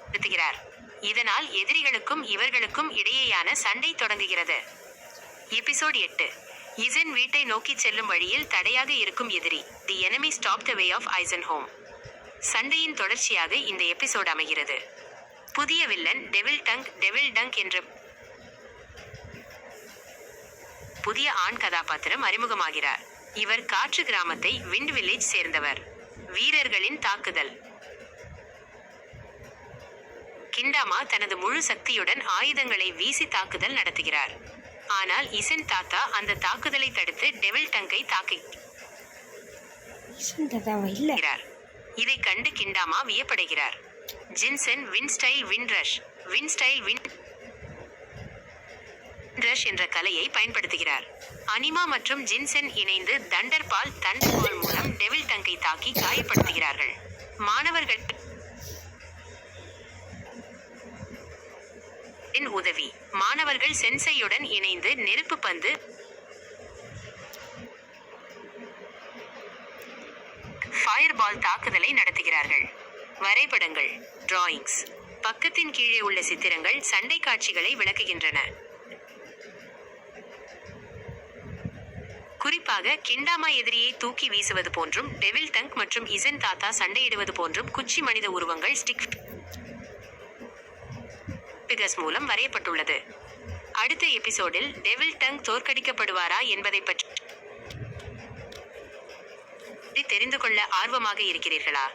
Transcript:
நிறுத்துகிறார். இதனால் எதிரிகளுக்கும் இவர்களுக்கும் இடையேயான சண்டை தொடங்குகிறது. எபிசோட் 8. இசன் வீட்டை நோக்கி செல்லும் வழியில் தடையாக இருக்கும் எதிரி. தி enemy stopped the way of Eisenhome. சண்டையின் தொடர்ச்சியாக இந்த எபிசோட் அமைகிறது. புதிய வில்லன் டெவில் டங்க் என்ற புதிய ஆண் கதாபாத்திரம் அறிமுகமாகிறார். இவர் காற்று கிராமத்தை விண்ட் வில்லேஜ் சேர்ந்தவர். வீரர்களின் தாக்குதல். கிண்டாமா தனது முழு சக்தியுடன் ஆயுதங்களை வீசி தாக்குதல் நடத்துகிறார். ஆனால் இசன் தாத்தா அந்த தாக்குதலை தடுத்து டெவில் டங்கை தாக்குகிறார். இதை கண்டு கிண்டாமா வியப்படைகிறார். ஜின்சென் விண்ட் ரஷ் என்ற கலையை பயன்படுத்துகிறார். அனிமா மற்றும் ஜின்சென் இணைந்து தண்டர்பால் மூலம் டெவில் டங்கை தாக்கி காயப்படுத்துகிறார்கள். மாணவர்கள் உதவி. மாணவர்கள் சென்சையுடன் இணைந்து நெருப்பு பந்து ஃபயர்பால் தாக்குதலை நடத்துகிறார்கள். வரைபடங்கள் டிராயிங்ஸ். பக்கத்தின் கீழே உள்ள சித்திரங்கள் சண்டை காட்சிகளை விளக்குகின்றன. குறிப்பாக கிண்டாமா எதிரியை தூக்கி வீசுவது போன்றும் டெவில் டங்க் மற்றும் இசன் தாத்தா சண்டையிடுவது போன்றும் குச்சி மனித உருவங்கள் ஸ்டிக் பிகர்ஸ் மூலம் வரையப்பட்டுள்ளது. அடுத்த எபிசோடில் டெவில் டங்க் தோற்கடிக்கப்படுவாரா என்பதை பற்றி தெரிந்து கொள்ள ஆர்வமாக இருக்கிறீர்களா?